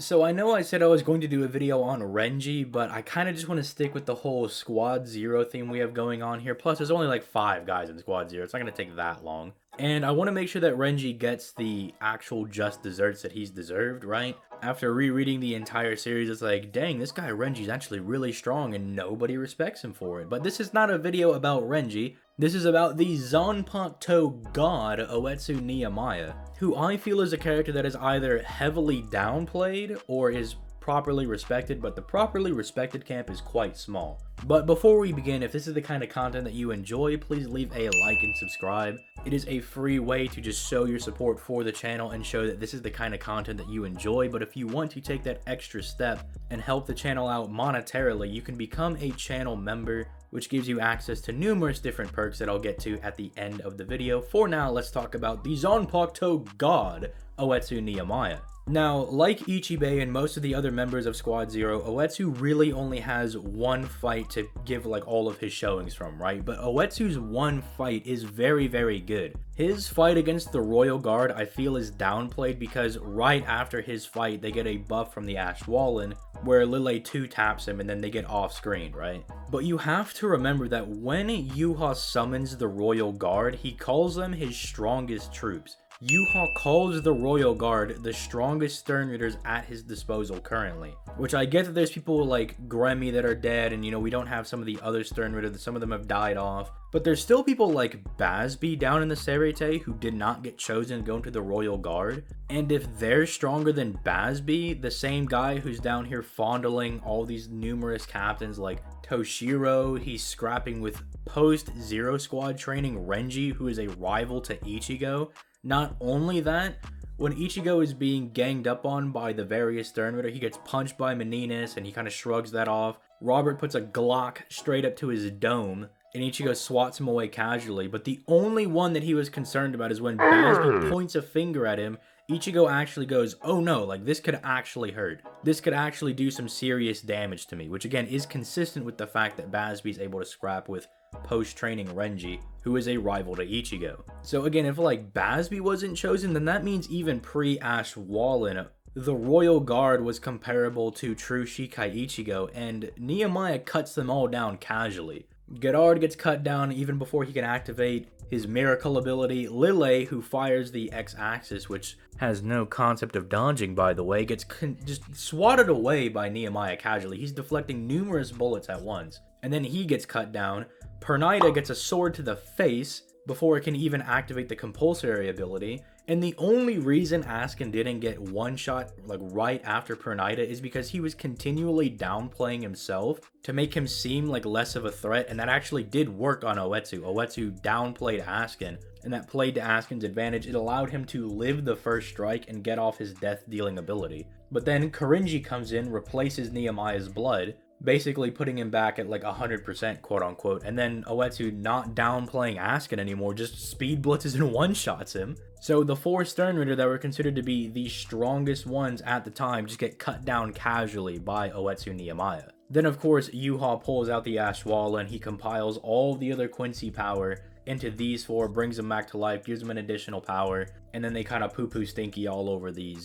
So I know I said I was going to do a video on Renji, but I kind of just want to stick with the whole Squad Zero theme we have going on here. Plus, there's only like 5 guys in Squad Zero. It's not going to take that long. And I want to make sure that Renji gets the actual just desserts that he's deserved, right? After rereading the entire series, it's like, dang, this guy Renji's actually really strong and nobody respects him for it. But this is not a video about Renji. This is about the Zanpakuto god, Etsu Nimaiya, who I feel is a character that is either heavily downplayed or is properly respected, but the properly respected camp is quite small. But before we begin, if this is the kind of content that you enjoy, please leave a like and subscribe. It is a free way to just show your support for the channel and show that this is the kind of content that you enjoy. But if you want to take that extra step and help the channel out monetarily, you can become a channel member, which gives you access to numerous different perks that I'll get to at the end of the video. For now, let's talk about the Zanpakuto god, Etsu Nimaiya. Now, like Ichibei and most of the other members of Squad Zero, Etsu really only has one fight to give like all of his showings from, right? But Oetsu's one fight is very, very good. His fight against the Royal Guard I feel is downplayed because right after his fight, they get a buff from the Ashwallen where Lille 2 taps him and then they get off screen, right? But you have to remember that when Yuha summons the Royal Guard, he calls them his strongest troops. Yuha calls the Royal Guard the strongest Stern Readers at his disposal currently. Which I get that there's people like Gremmy that are dead and, you know, we don't have some of the other Stern Readers, some of them have died off. But there's still people like Basby down in the Serete who did not get chosen to go into the Royal Guard. And if they're stronger than Basby, the same guy who's down here fondling all these numerous captains like Toshiro, he's scrapping with post-Zero Squad training Renji, who is a rival to Ichigo. Not only that, when Ichigo is being ganged up on by the various Stern Reader, he gets punched by Meninas and he kind of shrugs that off. Robert puts a Glock straight up to his dome and Ichigo swats him away casually, but the only one that he was concerned about is when Basby points a finger at him, Ichigo actually goes, oh no, like this could actually hurt. This could actually do some serious damage to me, which again is consistent with the fact that Basby is able to scrap with post-training Renji, who is a rival to Ichigo. So again, if like Basby wasn't chosen, then that means even pre-Ashwallen, the Royal Guard was comparable to true Shikai Ichigo, and Nimaiya cuts them all down casually. Gerard gets cut down even before he can activate his miracle ability. Lille, who fires the X-axis, which has no concept of dodging by the way, gets just swatted away by Nimaiya casually. He's deflecting numerous bullets at once. And then he gets cut down. Pernida gets a sword to the face before it can even activate the compulsory ability. And the only reason Askin didn't get one shot like right after Pernida is because he was continually downplaying himself to make him seem like less of a threat, and that actually did work on Oetsu. Oetsu downplayed Askin, and that played to Askin's advantage. It allowed him to live the first strike and get off his death-dealing ability. But then Korinji comes in, replaces Nimaiya's blood, basically putting him back at like 100% quote-unquote, and then Oetsu, not downplaying Askin anymore, just speed blitzes and one-shots him. So the 4 Stern Reader that were considered to be the strongest ones at the time just get cut down casually by Etsu Nimaiya. Then of course Yuha pulls out the Ashwallen, he compiles all the other Quincy power into these 4, brings them back to life, gives them an additional power, and then they kind of poo-poo Stinky all over the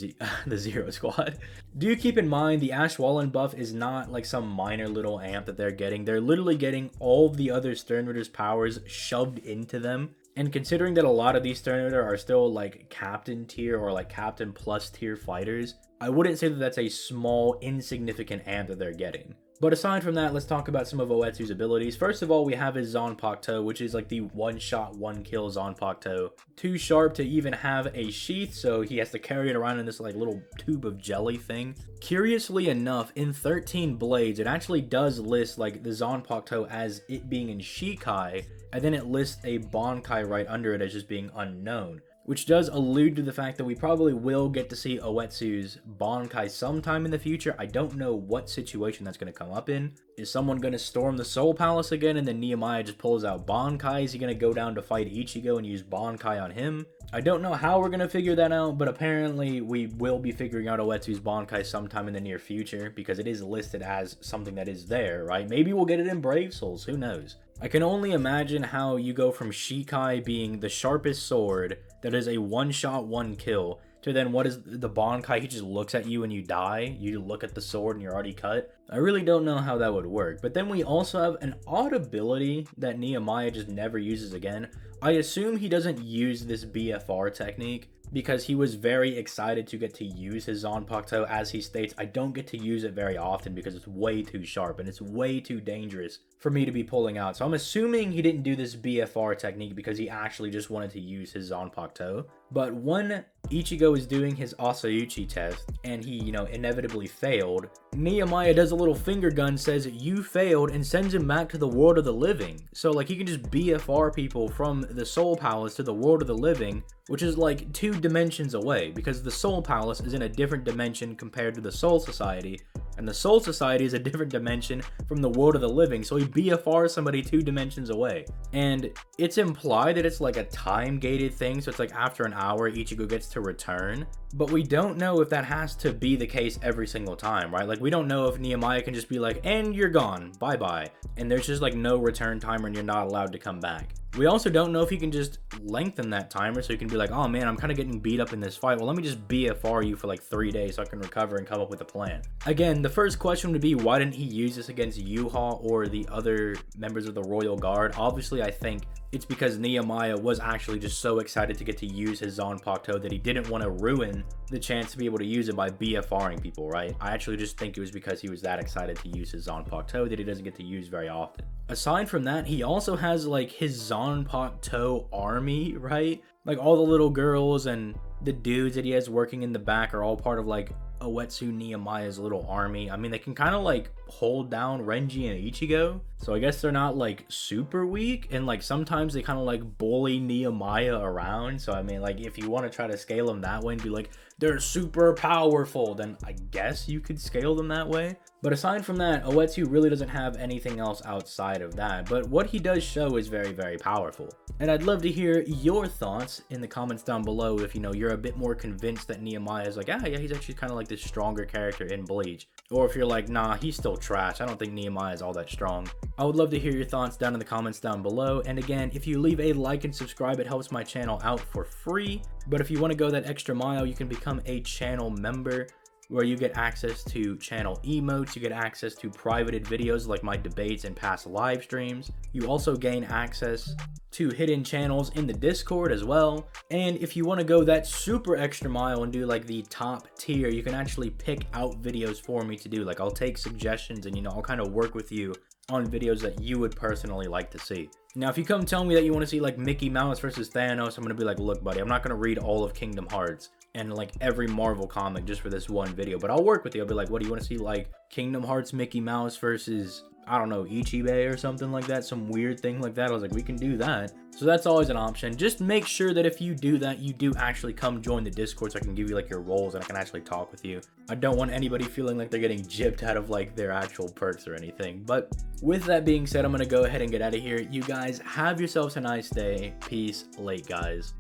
Zero Squad. Do keep in mind the Ashwallen buff is not like some minor little amp that they're getting. They're literally getting all of the other Stern Reader's powers shoved into them. And considering that a lot of these Stern Reader are still like captain tier or like captain plus tier fighters, I wouldn't say that that's a small, insignificant amp that they're getting. But aside from that, let's talk about some of Oetsu's abilities. First of all, we have his Zanpakuto, which is like the one-shot, one-kill Zanpakuto. Too sharp to even have a sheath, so he has to carry it around in this like little tube of jelly thing. Curiously enough, in 13 Blades, it actually does list like the Zanpakuto as it being in Shikai, and then it lists a Bankai right under it as just being unknown, which does allude to the fact that we probably will get to see Oetsu's Bankai sometime in the future. I don't know what situation that's going to come up in. Is someone going to storm the Soul Palace again and then Nimaiya just pulls out Bankai? Is he going to go down to fight Ichigo and use Bankai on him? I don't know how we're going to figure that out, but apparently we will be figuring out Oetsu's Bankai sometime in the near future because it is listed as something that is there, right? Maybe we'll get it in Brave Souls, who knows? I can only imagine how you go from Shikai being the sharpest sword that is a one-shot, one-kill to then what is the Bankai, he just looks at you and you die. You look at the sword and you're already cut. I really don't know how that would work. But then we also have an odd ability that Nimaiya just never uses again. I assume he doesn't use this BFR technique because he was very excited to get to use his Zanpakuto. As he states, I don't get to use it very often because it's way too sharp and it's way too dangerous for me to be pulling out. So I'm assuming he didn't do this BFR technique because he actually just wanted to use his Zanpakuto. But when Ichigo is doing his Asauchi test and he, you know, inevitably failed, Nimaiya does a little finger gun, says you failed, and sends him back to the world of the living. So like he can just BFR people from the Soul Palace to the world of the living, which is like 2 dimensions away, because the Soul Palace is in a different dimension compared to the Soul Society, and the Soul Society is a different dimension from the world of the living. So he BFRs somebody 2 dimensions away, and it's implied that it's like a time gated thing, so it's like after an hour Ichigo gets to return, but we don't know if that has to be the case every single time, right? Like we don't know if Nimaiya can just be like, and you're gone, bye bye, and there's just like no return timer and you're not allowed to come back. We also don't know if he can just lengthen that timer, so he can be like, oh man, I'm kind of getting beat up in this fight, well let me just BFR you for like 3 days so I can recover and come up with a plan. Again, the first question would be, why didn't he use this against Yuha or the other members of the Royal Guard? Obviously I think it's because Nimaiya was actually just so excited to get to use his Zanpakuto that he didn't want to ruin the chance to be able to use it by BFRing people, right? I actually just think it was because he was that excited to use his Zanpakuto that he doesn't get to use very often. Aside from that, he also has like his Zanpakuto army, right? Like all the little girls and the dudes that he has working in the back are all part of like Etsu Nimaiya's little army. I mean, they can kind of like hold down Renji and Ichigo, so I guess they're not like super weak, and like sometimes they kind of like bully Nimaiya around. So I mean, like if you want to try to scale them that way and be like they're super powerful, then I guess you could scale them that way. But aside from that, Etsu really doesn't have anything else outside of that, but what he does show is very, very powerful. And I'd love to hear your thoughts in the comments down below if, you know, you're a bit more convinced that Nimaiya is like, ah, yeah, he's actually kind of like this stronger character in Bleach. Or if you're like, nah, he's still trash, I don't think Nimaiya is all that strong. I would love to hear your thoughts down in the comments down below. And again, if you leave a like and subscribe, it helps my channel out for free. But if you want to go that extra mile, you can become a channel member, where you get access to channel emotes, you get access to privated videos like my debates and past live streams. You also gain access to hidden channels in the Discord as well. And if you want to go that super extra mile and do like the top tier, you can actually pick out videos for me to do. Like I'll take suggestions and, you know, I'll kind of work with you on videos that you would personally like to see. Now, if you come tell me that you want to see like Mickey Mouse versus Thanos, I'm going to be like, look, buddy, I'm not going to read all of Kingdom Hearts and like every Marvel comic just for this one video, but I'll work with you. I'll be like, what do you want to see, like Kingdom Hearts Mickey Mouse versus, I don't know, Ichibei or something like that, some weird thing like that? I was like, we can do that. So that's always an option. Just make sure that if you do that, you do actually come join the Discord so I can give you like your roles and I can actually talk with you. I don't want anybody feeling like they're getting gypped out of like their actual perks or anything. But with that being said, I'm going to go ahead and get out of here. You guys have yourselves a nice day. Peace. Late, guys.